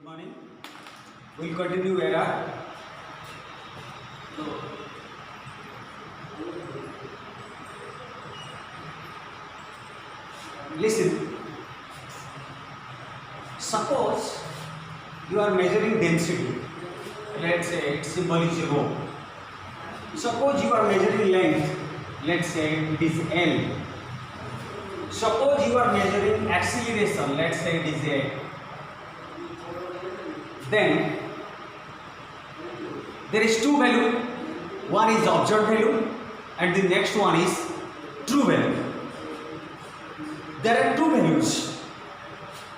morning. We'll continue era. Listen. Suppose you are measuring density. Let's say its symbol is rho. Suppose you are measuring length. Let's say it is L. Suppose you are measuring acceleration. Let's say it is A. Then there is two value. One is observed value and the next one is true value. There are two values.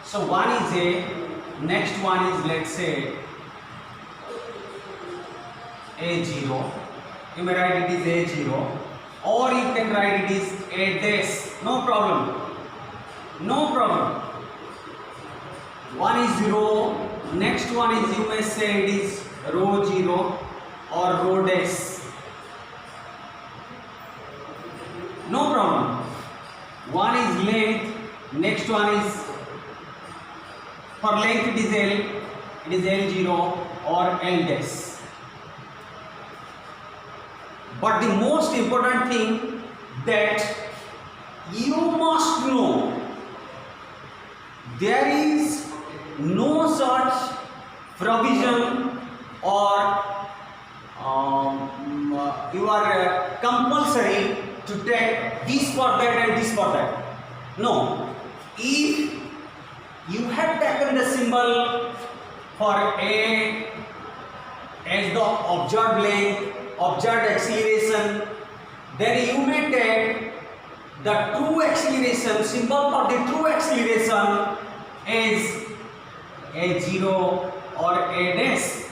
So one is A, next one is, let's say, A0. You may write it is A0 or you can write it is A dash. No problem. No problem. One is rho, next one is, you may say it is rho 0 or rho dash. No problem. One is length, next one is, for length it is L, it is L0 or L dash. But the most important thing that you must know, there is no such provision or you are compulsory to take this for that and this for that. No. If you have taken the symbol for A as the observed length, observed acceleration, then you may take the true acceleration, symbol for the true acceleration is A0 or A dash.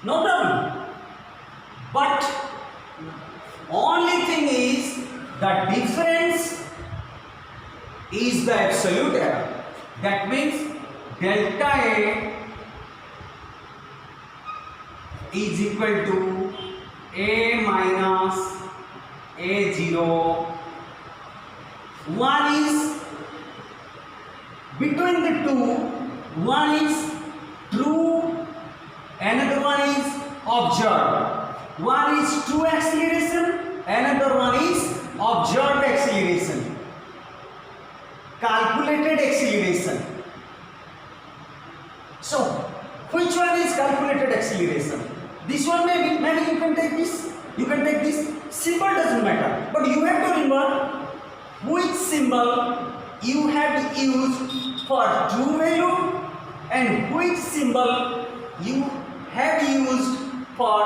No problem. But only thing is the difference is the absolute error. That means delta A is equal to A minus A0. One is between the two, one is true, another one is observed. One is true acceleration, another one is observed acceleration, calculated acceleration. So, which one is calculated acceleration? This one maybe you can take this, you can take this, symbol doesn't matter. But you have to remember which symbol you have used for true value and which symbol you have used for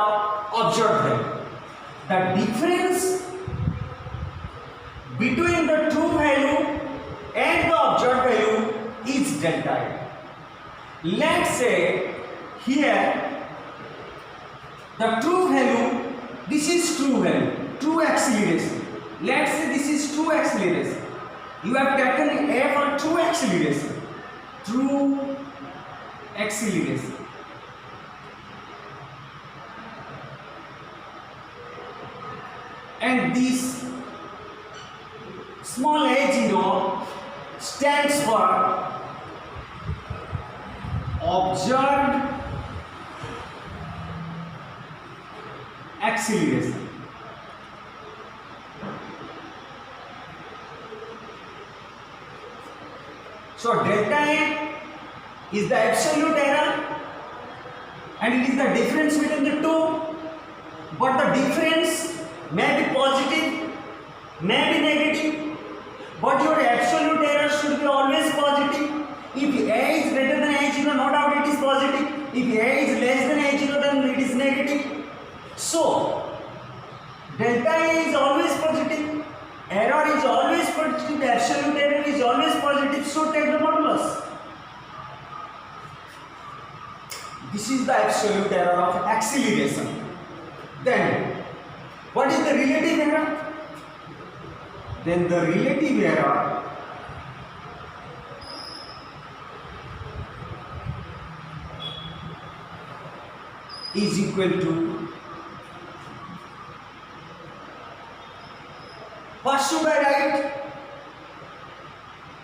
observed value. The difference between the true value and the observed value is delta A. Let's say here the true value, this is true value, true acceleration. Let's say this is true acceleration. You have taken A for true acceleration. True acceleration. And this small A0 stands for observed acceleration. So delta A is the absolute error and it is the difference between the two, but the difference may be positive, may be negative, but your absolute error should be always positive. If A is greater than A0, no doubt it is positive. If A is less than A0, then it is negative. So, delta A is always positive, error is always positive, absolute error is always positive, so take the modulus. This is the absolute error of acceleration. Then, what is the relative error? Then the relative error is equal to, what should I write?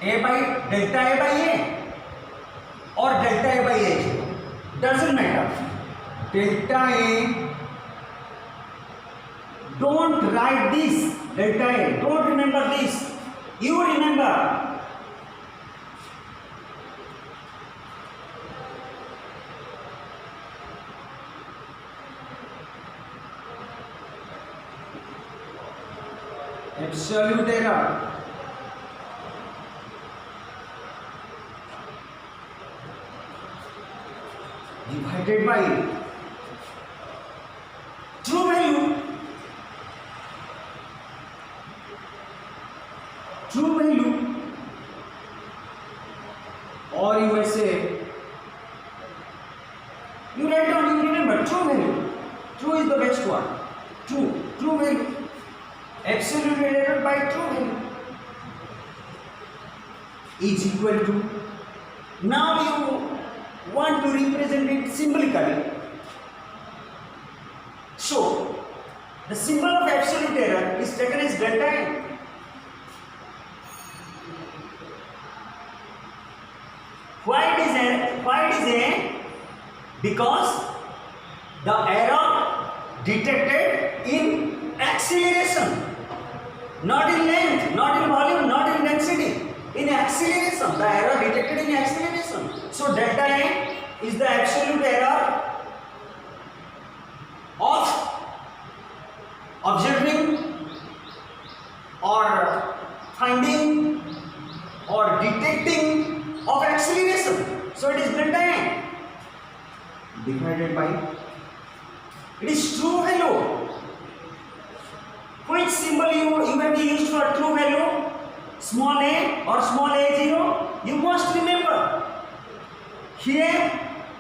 A by delta A by A or delta A by A0. doesn't matter. Delta A, don't write this delta A, don't remember this, you remember absolute error divided by true value. True value, or you may say, you write down, you remember true value. True is the best one. True value. Absolute error by true value is equal to. Now you want to represent it symbolically. So the symbol of absolute error is taken as delta A. Why it is A? Because the error detected in acceleration, not in length, not in volume, not in density, in acceleration. The error detected in acceleration. So delta A is the absolute error of observing or finding or detecting of acceleration. So it is delta A divided by, it is true value. Which symbol you have used for true value? Small a or small a0? You must remember. Here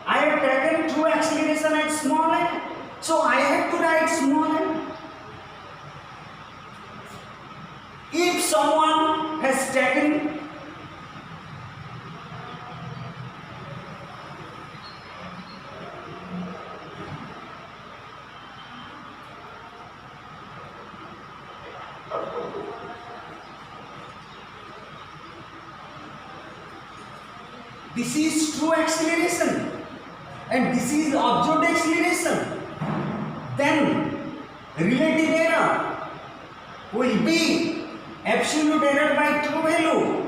I have taken true acceleration at small a, so I have to write small a. If someone has taken this is true acceleration and this is observed acceleration, then relative error will be absolute error by true value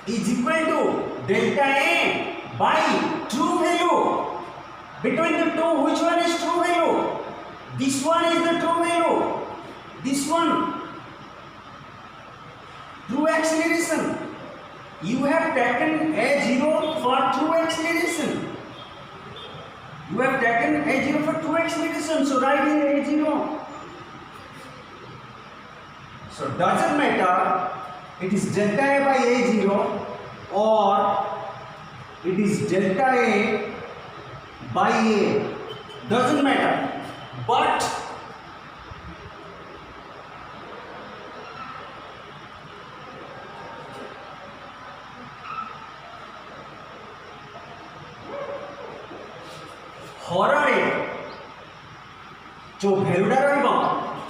is equal to delta A by true value. Between the two, which one is true value? This one is the true value. This one, true acceleration. You have taken A0 for true acceleration. You have taken A0 for true acceleration. So write here A0. So doesn't matter. It is delta A by A0 or it is delta A by A. Doesn't matter. But हॉररे जो भैलुटा रहिबो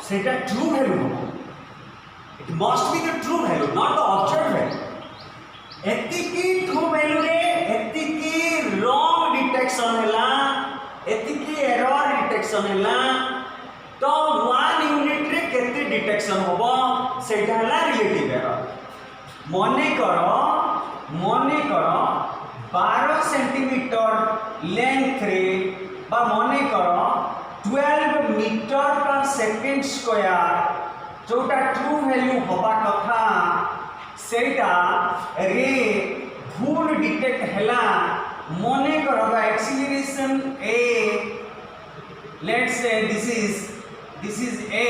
सेटा true value हो, it must be the true value not the observe value. एतिकी true value रे एतिकी wrong detection हैला, एतिकी error detection हैला, तो 1 यूनिट रे केते डिटेक्शन होबो सेटा हैला रिलेटिव एरर. मने करो 12 सेंटीमीटर लेंथ रे बा मने करो 12 मीटर पर सेकेंड स्क्वायर जोटा ट्रू वैल्यू होबा कथा सेटा रे भूल डिटेक्ट हैला. मने करो acceleration a, let's say this is a,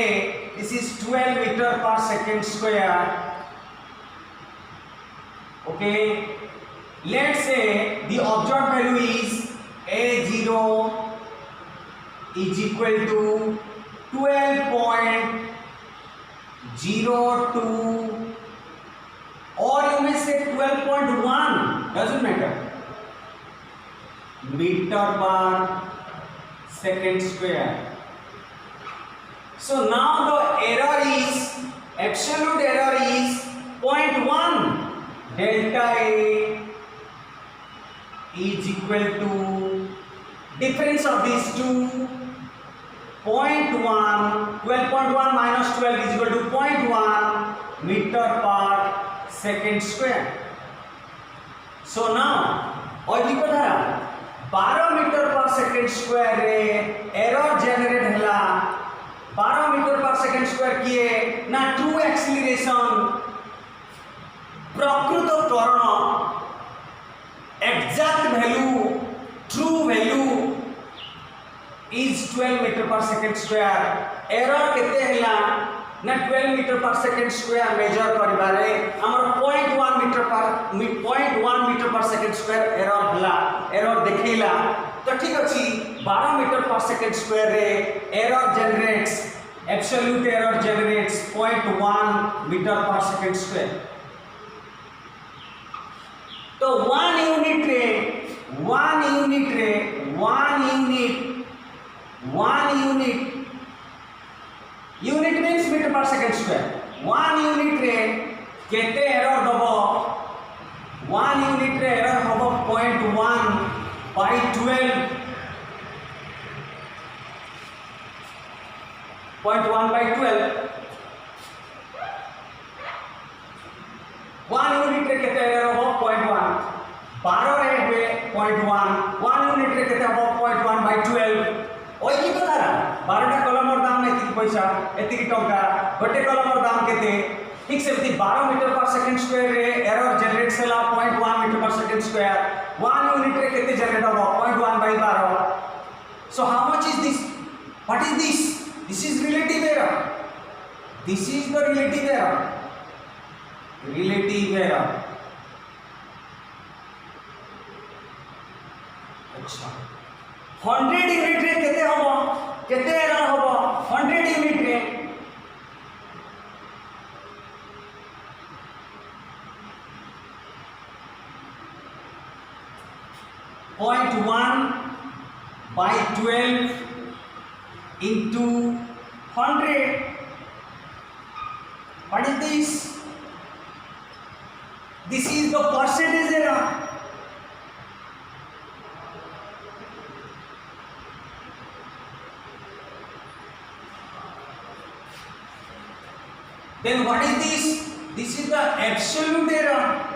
this is 12 meter per second square. Okay, let's say the observed value is a0 is equal to 12.02 or you may say 12.1, doesn't matter, meter per second square. So now the error is, absolute error is 0.1. Delta A is equal to difference of these two, 0.1, 12.1 minus 12 is equal to 0.1 meter per second square. So now अधिक धारा 12 metre per second square रे error generate हला 12 metre per second square किए ना true acceleration प्रकृत त्वरण exact value true value is 12 metre per second square error केते हला ना 12 metre per second square major करिबारे हमर 0.1 metre per second square error हला एरर देखैला तो ठीक अछि 12 मीटर पर सेकेंड स्क्वायर रे error generates absolute error generates 0.1 metre per second square तो 1 unit unit means metre per second square 1 unit रे केते एरर दबो 1 यूनिट रे एरर होबो 0.1 by 12 0.1 by 12 1 यूनिट रे केते एरर होबो 0.1 12 रे हुए 0.1 1 यूनिट रे केते होबो 0.1 by 12 ओइ की कथा 12टा कलमर दाम एतिक पैसा एतिक टंका गोटे कलमर दाम केते ठीक से 12 मीटर पर सेकंड स्क्वायर रे एरर जनरेट सेला 0.1 मीटर पर सेकंड स्क्वायर 1 यूनिट रे केते जनरेट होबो 0.1 by 12 so how much is this what is this is relative error this is the relative error अच्छा 100 यूनिट रे केते होबो केते एरर होबो 100 यूनिट रे Point 1 by 12 into 100. What is this? This is the percentage error. Then what is this? This is the absolute error.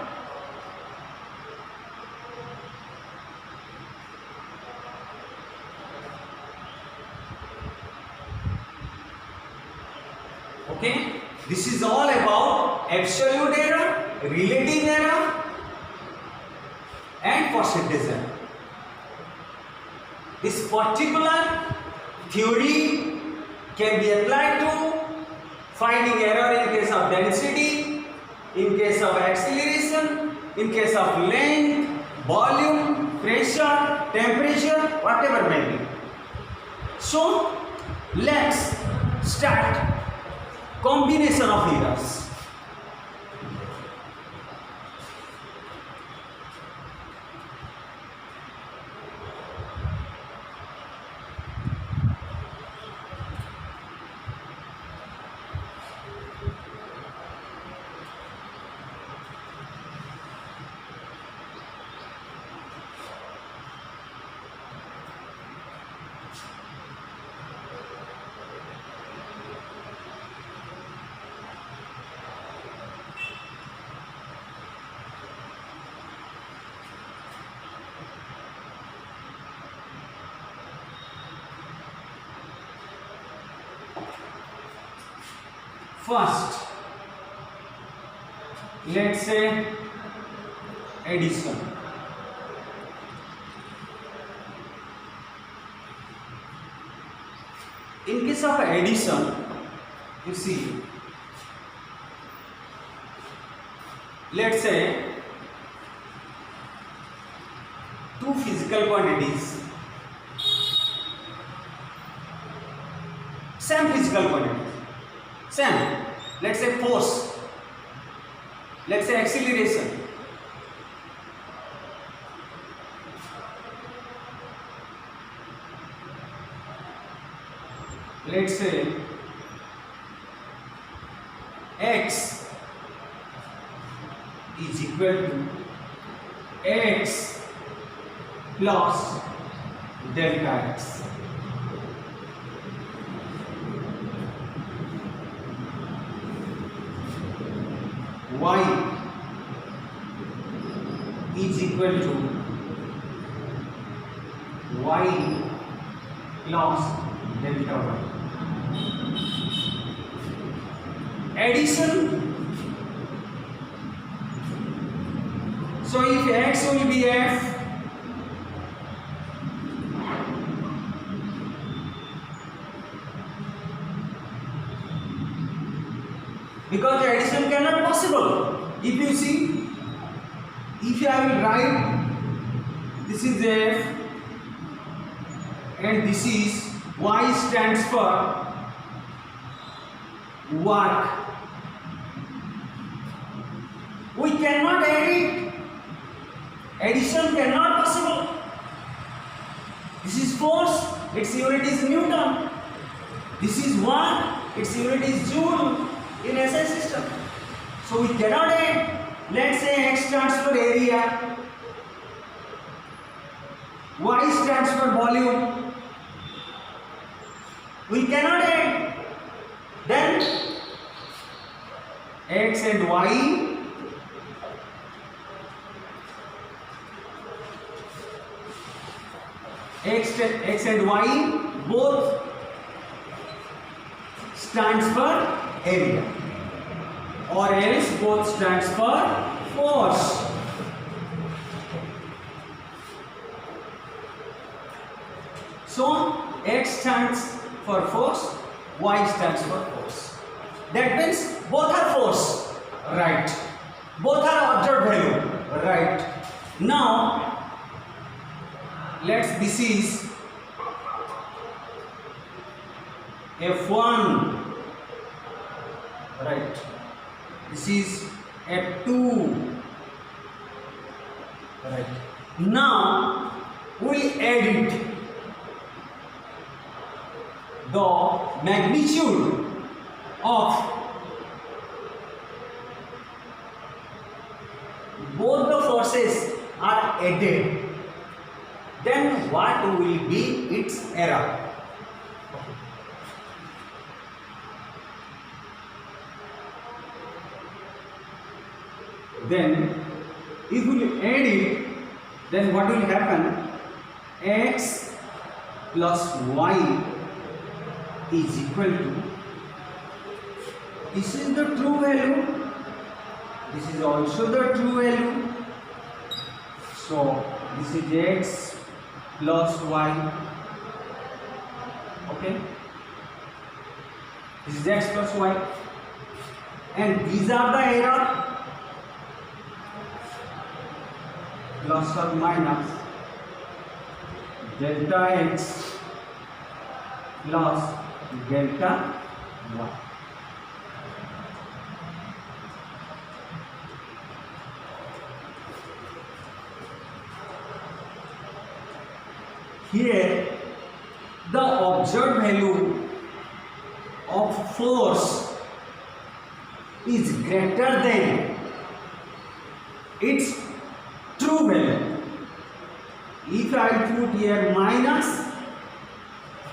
Okay, this is all about absolute error, relative error and percentage error. This particular theory can be applied to finding error in case of density, in case of acceleration, in case of length, volume, pressure, temperature, whatever may be. So let's start combination of errors. First, let's say addition. In case of addition, you see, let's say two physical quantities, same physical quantities. Same, let's say force, let's say acceleration. Let's say x is equal to x plus delta x. Y is equal to y plus delta y. Addition. So if x will be f, because the addition cannot possible. If you see, if I will write this is f and this is y stands for work, we cannot add it. Addition cannot possible. This is force, its unit is Newton. This is work, its unit is Joule in SI system. So we cannot add. Let's say x stands for area, y stands for volume. We cannot add. Then x and y x and y both stands for area, or else both stands for force. So x stands for force, y stands for force. That means both are force, right? Both are observed value, right? Now this is F1, right? This is F2, right? Now we add it. The magnitude of both the forces are added. Then what will be its error? Then if we add it, then what will happen? X plus y is equal to, this is the true value, this is also the true value. So this is x plus y, okay, this is x plus y, and these are the error, plus or minus delta x plus delta y. Here the observed value of force is greater than its true value. If I put here minus,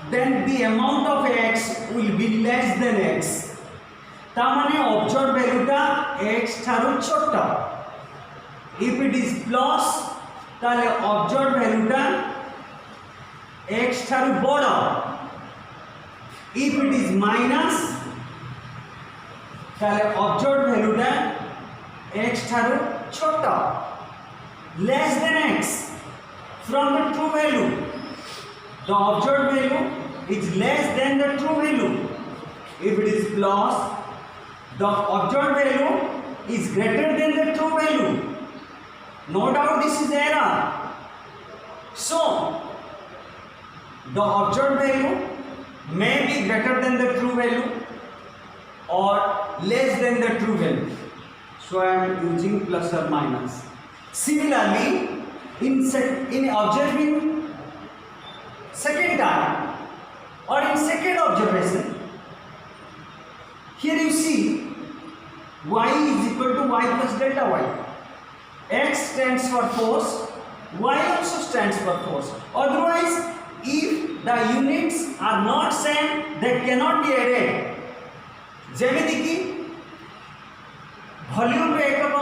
then the amount of x will be less than x. तामाने observed value टा x Tharu छोटा. If it is plus, ताले observed value टा x Tharu बड़ा. If it is minus, ताले observed value टा x Tharu छोटा. Less than x from the true value. The observed value is less than the true value. If it is plus, the observed value is greater than the true value. No doubt this is error. So, the observed value may be greater than the true value or less than the true value. So, I am using plus or minus. Similarly, in observing second time or in second observation, here you see y is equal to y plus delta y. X stands for force, y also stands for force. Otherwise, if the units are not same they cannot be added. ଯେମିତି କି volume ରେ ଏକକ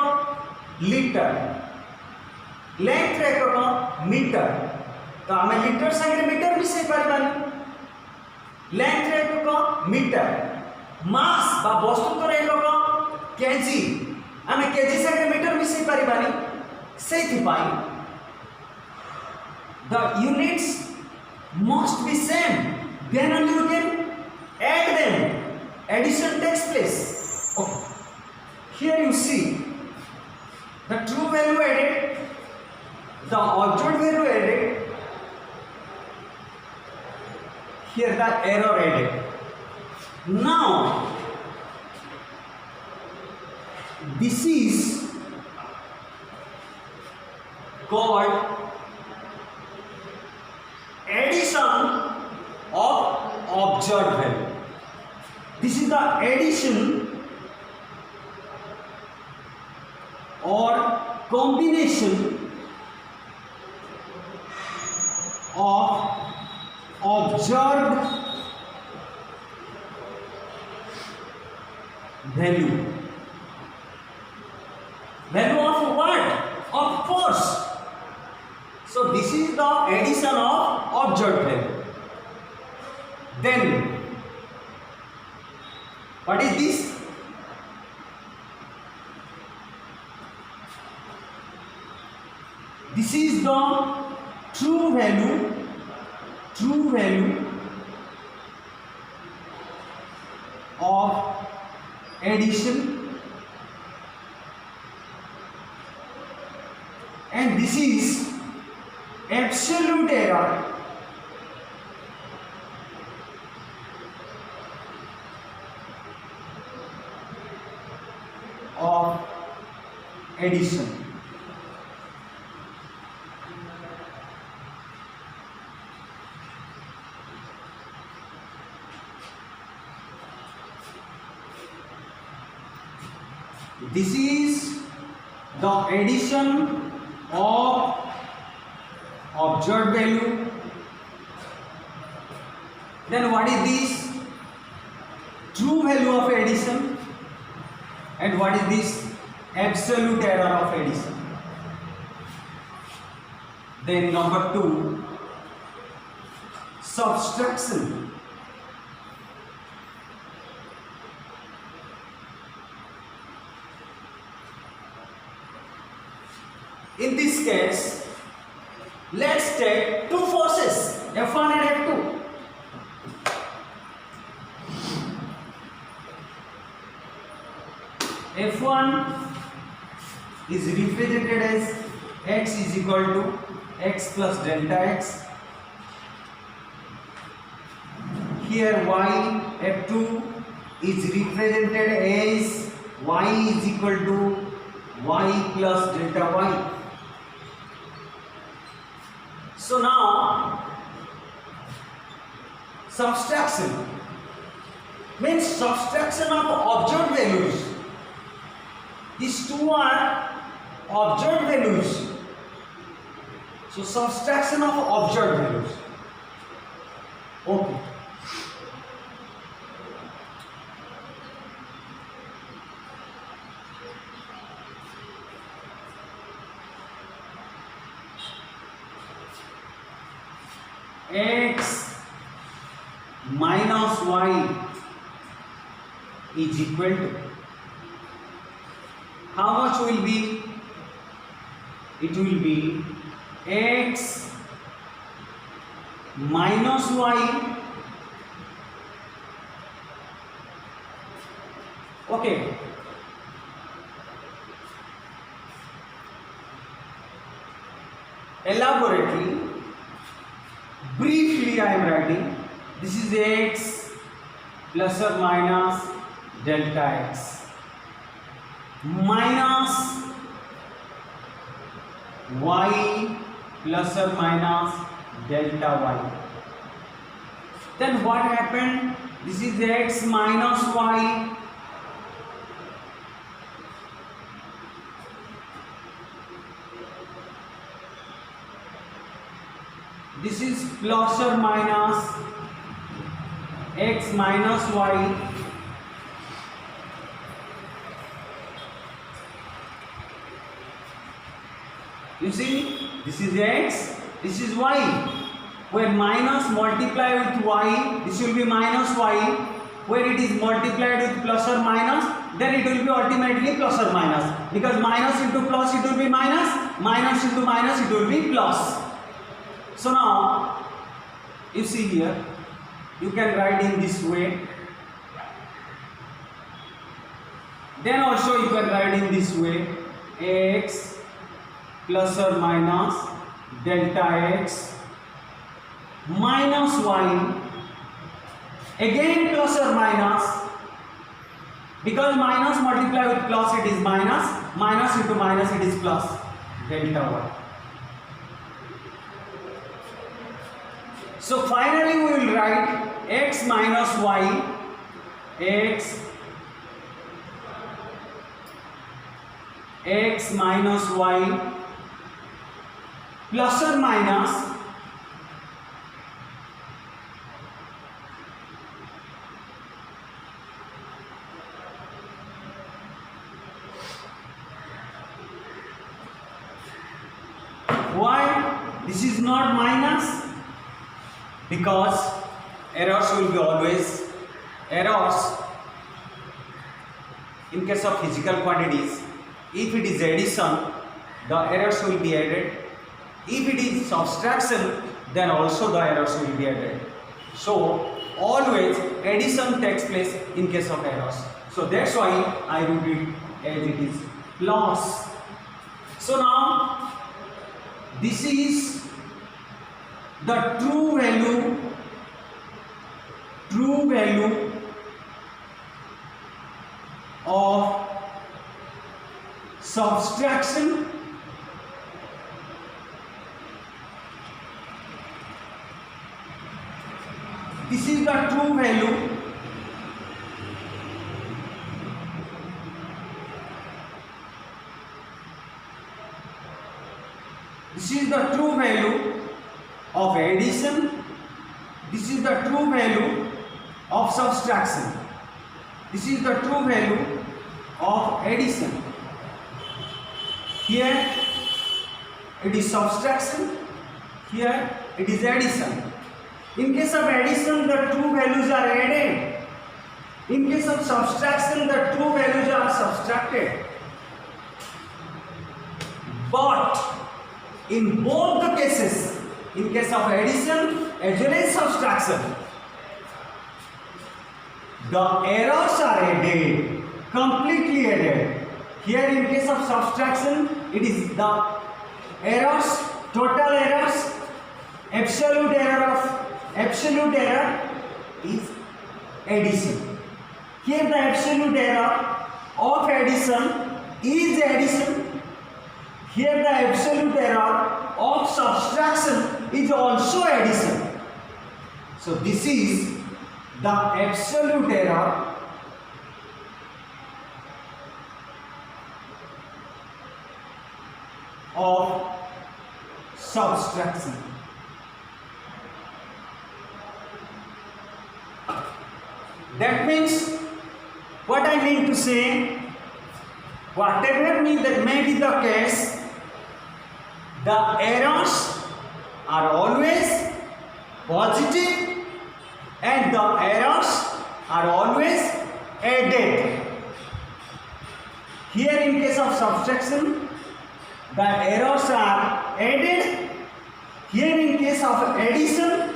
litre, length रे एकक metre, तो आम litre संगे metre मिसई पारबानी, लेंथ रे एकक मीटर, मास बा वस्तुत्व रे एकक केजी, आम केजी संगे मीटर मिसई पारबानी, सेथि पाई the units must be same, then only you can add them, addition takes place. Okay. Here you see the true value added, the object value added, here the error added. Now this is called addition of observed value. This is the addition or combination of observed value. Value of what? Of force. So this is the addition of observed value. Then what is this? This is the true value of addition, and this is absolute error of addition. This is the addition of observed value. Then what is this? True value of addition. And what is this? Absolute error of addition. Then number 2, subtraction. In this case, let's take two forces, F1 and F2. F1 is represented as x is equal to x plus delta x. Here y, F2 is represented as y is equal to y plus delta y. So now subtraction means subtraction of observed values. These two are observed values. So subtraction of observed values. Okay. X minus y is equal to, how much will be? It will be x minus y. Okay. Elaborately, briefly I am writing, this is x plus or minus delta x minus y plus or minus delta y. Then what happened? This is x minus y this is plus or minus x minus y. You see, this is x, this is y. When minus multiply with y, this will be minus y. When it is multiplied with plus or minus, then it will be ultimately plus or minus. Because minus into plus, it will be minus. Minus into minus, it will be plus. So now, you see here, you can write in this way. Then also you can write in this way, x plus or minus delta x minus y, again plus or minus, because minus multiply with plus it is minus, minus into minus it is plus, delta y. So finally we will write x minus y, x minus y plus or minus why this is not minus? Because errors will be always errors in case of physical quantities. If it is addition, the errors will be added. If it is subtraction, then also the errors will be added. So always addition takes place in case of errors. So that's why I wrote it as it is plus. So now this is the true value of subtraction this is the true value of addition, this is the true value of subtraction, this is the true value of addition. Here it is subtraction, here it is addition. In case of addition, the true values are added. In case of subtraction, the true values are subtracted. But in both the cases, in case of addition as well as subtraction, the errors are added, completely added. Here in case of subtraction, it is the errors, total errors, absolute error is addition. Here the absolute error of addition is addition. Here the absolute error of subtraction is also addition. So this is the absolute error of subtraction. That means, what I mean to say, whatever may be the case, the errors are always positive and the errors are always added. Here in case of subtraction, the errors are added. Here in case of addition,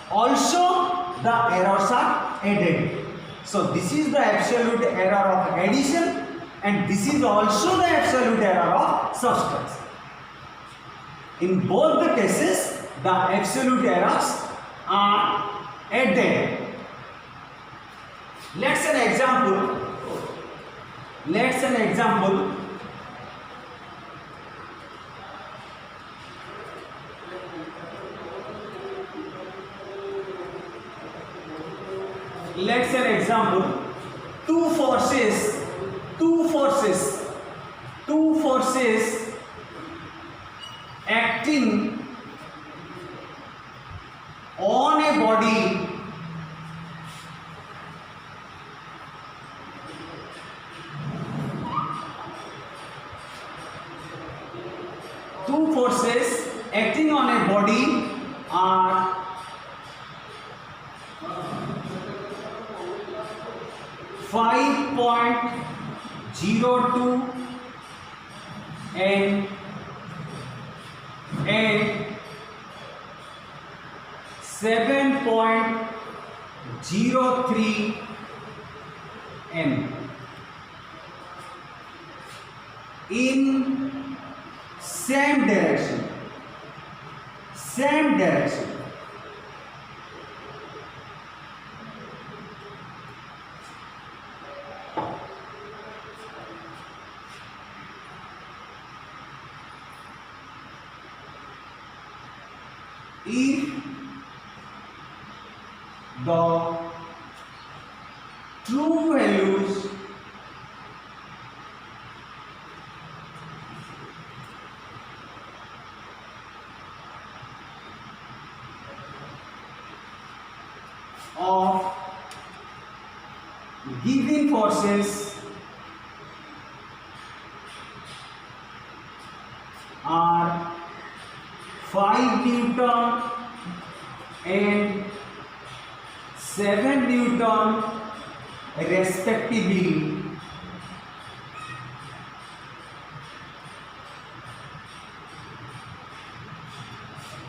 also the errors are added. So this is the absolute error of addition and this is also the absolute error of subtraction. In both the cases, the absolute errors are added. Let's an example. Let's an example. Let's an example. Two forces acting on a body two forces acting on a body are five point 02 and 7.03 m in same direction. If the true values of given forces are 5 Newton and 7 Newton respectively,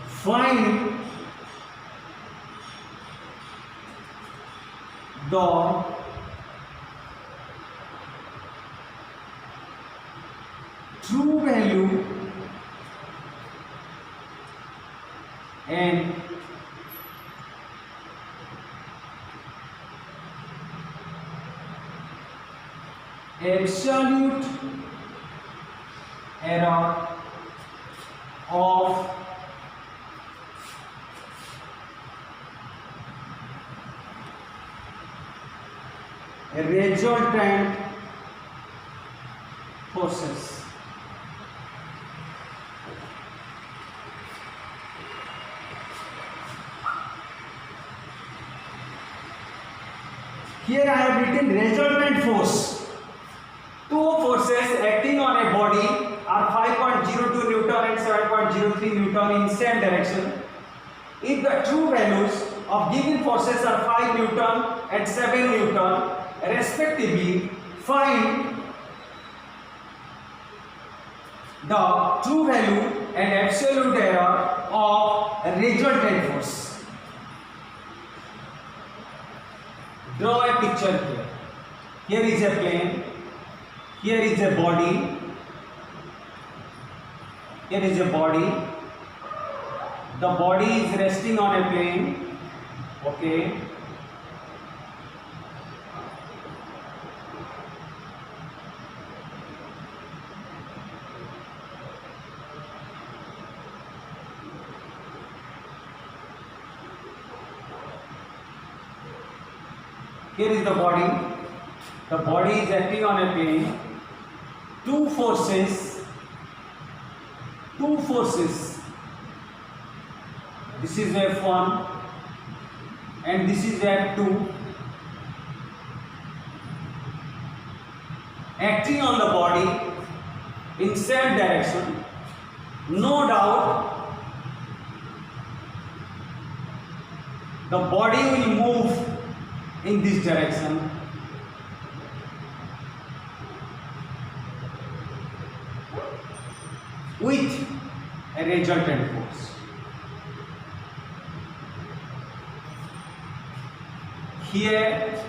find the true value and absolute error of resultant forces. Here I have written resultant force. Two forces acting on a body are 5.02 Newton and 7.03 Newton in same direction. If the true values of given forces are 5 Newton and 7 Newton respectively, find the true value and absolute error of resultant force. Draw a picture here. Here is a plane. Here is a body. Here is a body. The body is resting on a plane. Okay. Here is the body. The body is acting on a plane. Two forces. This is F1 and this is F2. Acting on the body in same direction. No doubt the body will move in this direction. With a resultant force. Here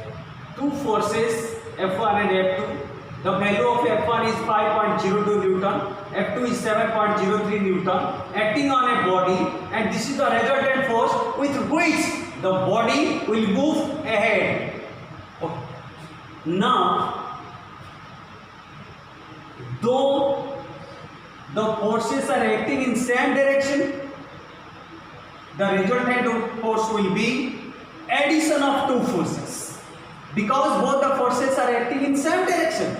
two forces F1 and F2. The value of F1 is 5.02 Newton, F2 is 7.03 Newton, acting on a body, and this is the resultant force with which the body will move ahead. Okay. Now, though the forces are acting in same direction, the resultant force will be addition of two forces, because both the forces are acting in same direction.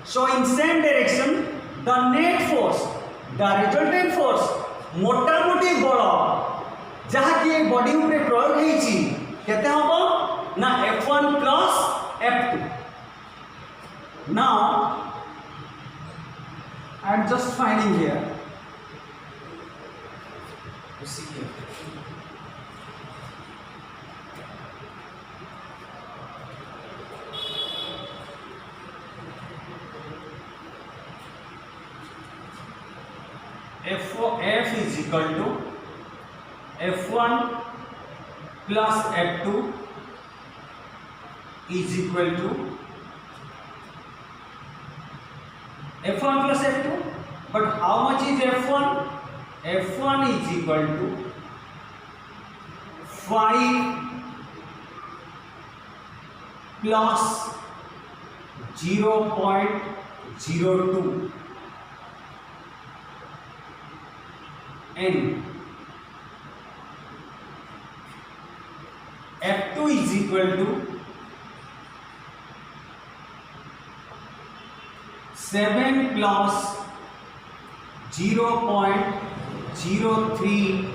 So in same direction, the net force, the resultant force, मोटामोटी बड़ा जहाँकि ये body उपरे प्रयोग होइछि केते हबो ना F1 plus F2. Now I am just finding here. You see here. F is equal to F1 plus F2 is equal to F1 plus F2. But how much is F1? F1 is equal to 5 plus 0.02 N. F2 is equal to 7 plus 0.03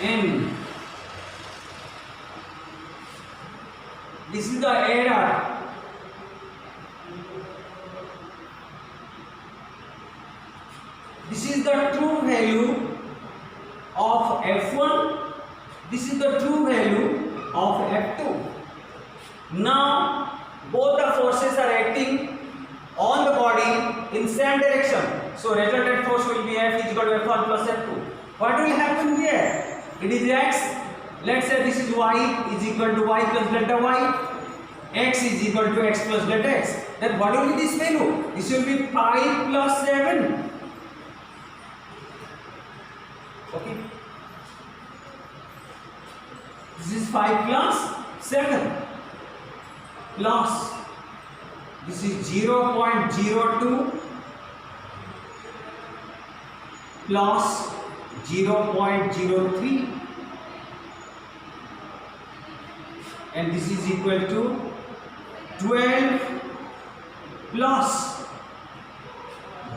N. This is the error. This is the true value of F1. This is the true value of F2. Now both the forces are acting on the body in same direction. So resultant force will be F is equal to F1 plus F2. What will happen here? It is X. Let's say this is Y is equal to Y plus delta Y. X is equal to X plus delta X. Then what will be this value? This will be 5 plus 7. Okay. This is 5 plus 7 plus this is 0.02 plus 0.03 and this is equal to 12 plus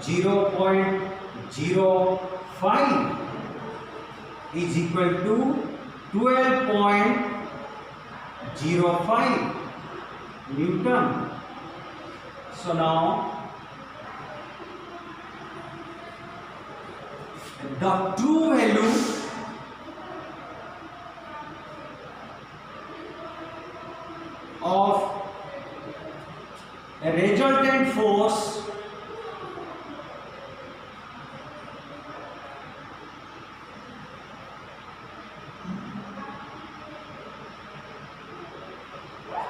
0.05 is equal to 12.05 Newton. So now the true value of a resultant force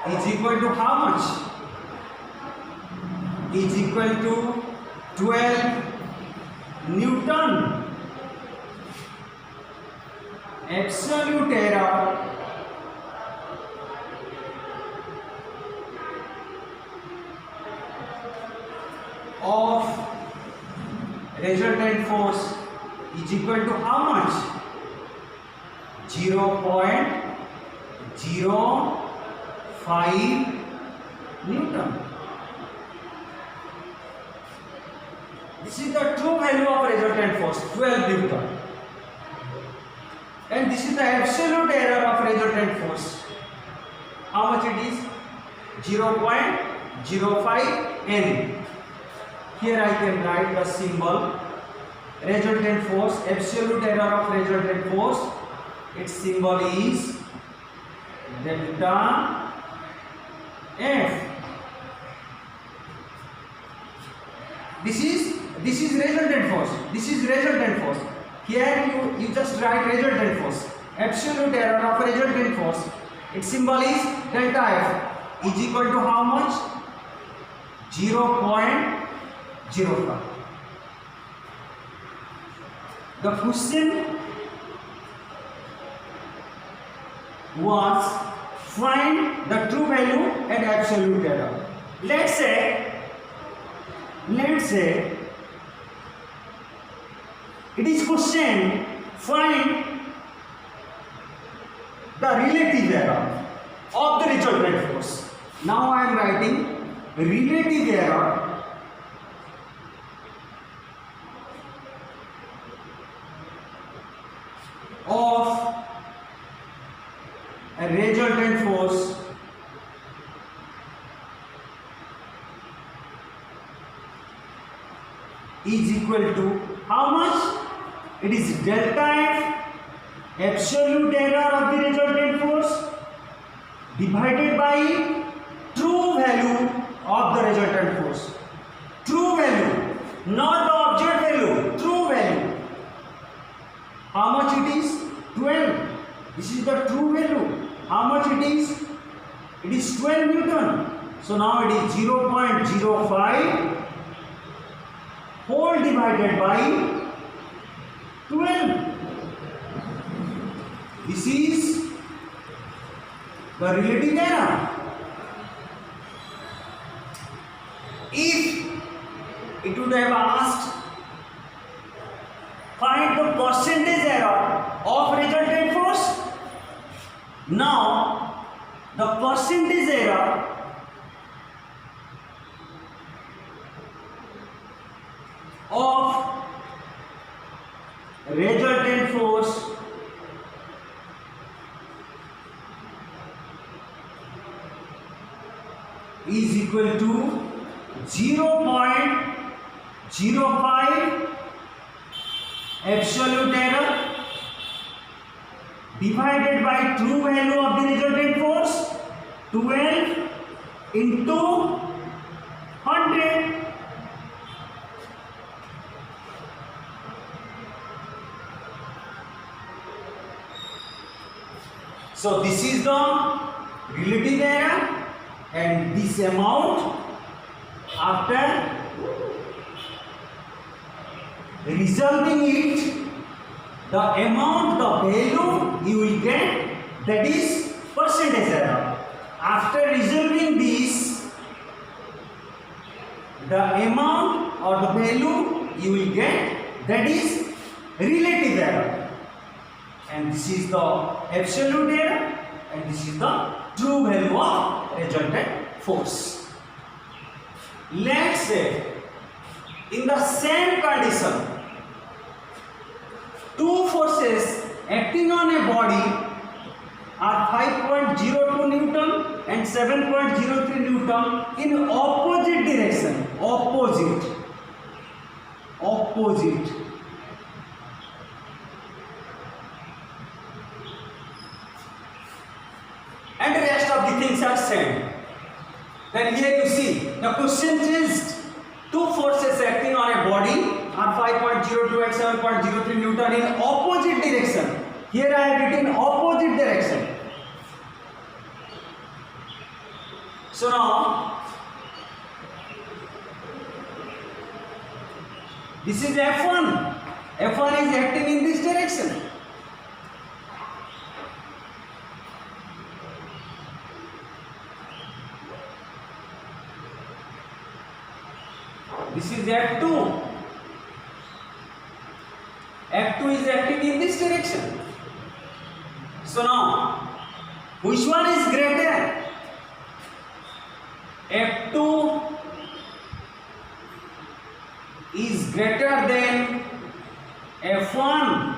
is equal to how much? Is equal to 12 Newton. Absolute error of resultant force is equal to how much? 0.05 Newton. This is the true value of resultant force, 12 Newton. And this is the absolute error of resultant force. How much it is? 0.05 N. Here I can write the symbol resultant force, absolute error of resultant force. Its symbol is delta F. This is resultant force. This is resultant force. Here you just write resultant force. Absolute error of resultant force. Its symbol is delta F is equal to how much? 0.05. The question was find the true value and absolute error. Let's say it is question find the relative error of the resultant force. Now I am writing relative error of a resultant force is equal to how much? It is delta F, absolute error of the resultant force, divided by true value of the resultant force. True value, not the object value, true value. How much it is? 12. This is the true value. How much it is? It is 12 Newton. So now it is 0.05 whole divided by 12. This is the relative error. If it would have asked find the percentage error of resultant force, now the percentage error of resultant force is equal to 0.05 absolute error divided by true value of the resultant force, 12 into 100. So this is the relative error, and this amount after resolving it, the amount, the value you will get, that is percentage error. After resolving this, the amount or the value you will get, that is relative error. And this is the absolute error, and this is the true value of resultant force. Let's say in the same condition, two forces acting on a body are 5.02 Newton and 7.03 Newton in opposite direction. Opposite. And the rest of the things are same. Then here you see the question is two forces acting on a body are 5.02 and 7.03 Newton in opposite direction. Here I have written opposite direction. So now this is F1. F1 is acting in this direction. This is F2. F2 is acting in this direction. So now, which one is greater? F2 is greater than F1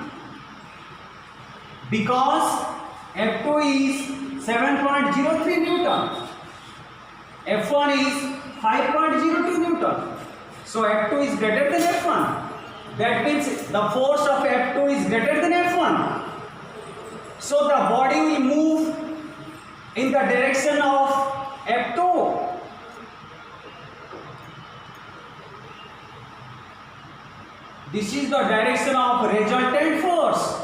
because F2 is 7.03 Newton. F1 is 5.02 Newton. So F2 is greater than F1. That means the force of F2 is greater than F1. So the body will move in the direction of F2. This is the direction of resultant force.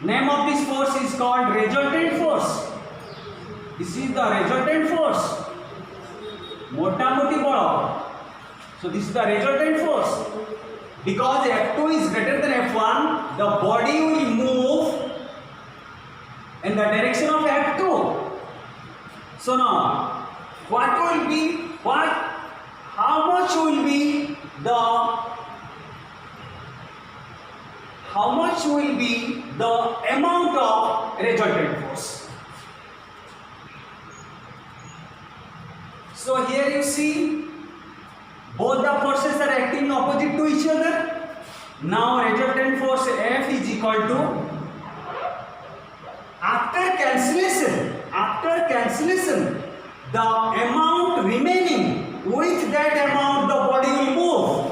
Name of this force is called resultant force. This is the resultant force. मोटा-मोटी बड़ा. So this is the resultant force. Because F2 is greater than F1, the body will move in the direction of F2. So now, how much will be the amount of resultant force? So here you see both the forces are acting opposite to each other. Now resultant force equal to, after cancellation, the amount remaining, with that amount the body will move.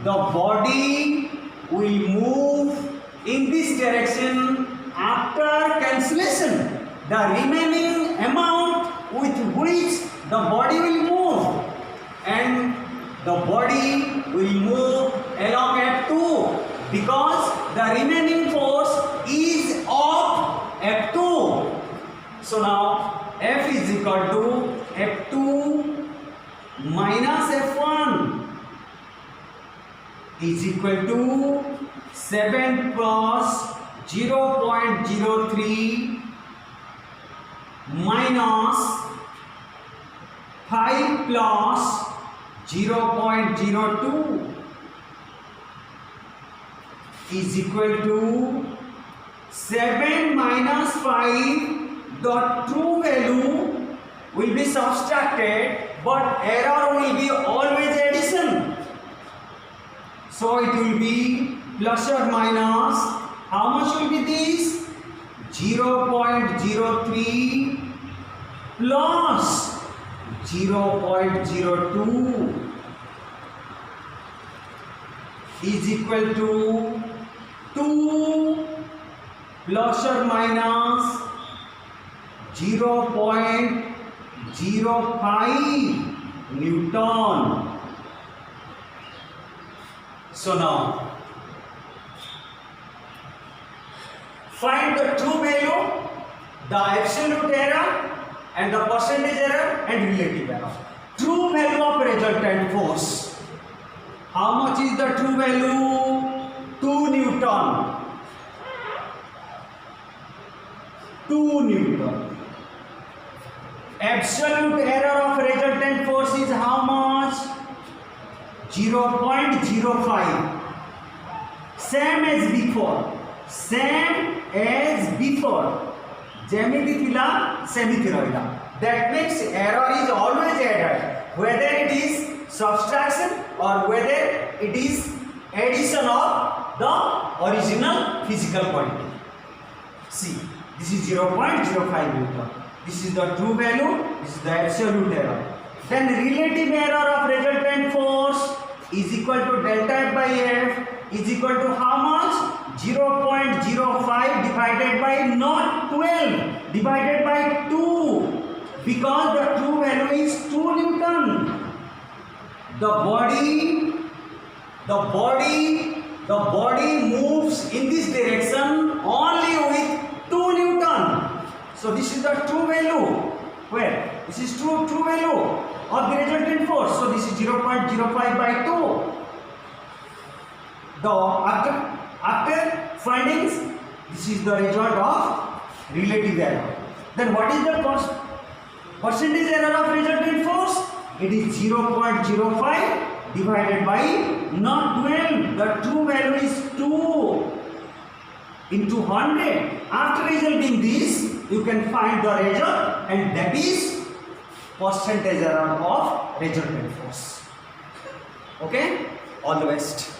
The body will move in this direction after cancellation. The remaining amount with which the body will move, and the body will move along F2 because the remaining force is of F2. So now F is equal to F2 minus F1 is equal to 7 plus 0.03 minus 5 plus 0.02 is equal to 7 minus 5. The true value will be subtracted, but error will be always addition. So it will be plus or minus. How much will be this? 0.03 plus 0.02 is equal to 2 plus or minus 0.05 Newton. So now find the true value, the absolute error and the percentage error and relative error. True value of resultant force. How much is the true value? 2 Newton. 2 Newton. Absolute error of resultant force is how much? 0.05. Same as before. Same as before. Jemiti thila, semiti rahila. That means error is always added, whether it is subtraction or whether it is addition of the original physical quantity. See, this is 0.05 Newton. This is the true value, this is the absolute error. Then relative error of resultant force is equal to delta F by F is equal to how much? 0.05 divided by not 12 divided by 2, because the true value is 2 Newton. The body moves in this direction only with 2 Newton. So this is the true value. Where? This is true value of the resultant force. So this is 0.05 by 2. After findings, this is the result of relative error. Then what is the percentage error of resultant force? It is 0.05 divided by not 12. The true value is 2 into 100. After resolving this, you can find the result, and that is percentage error of resultant force. Okay? All the best.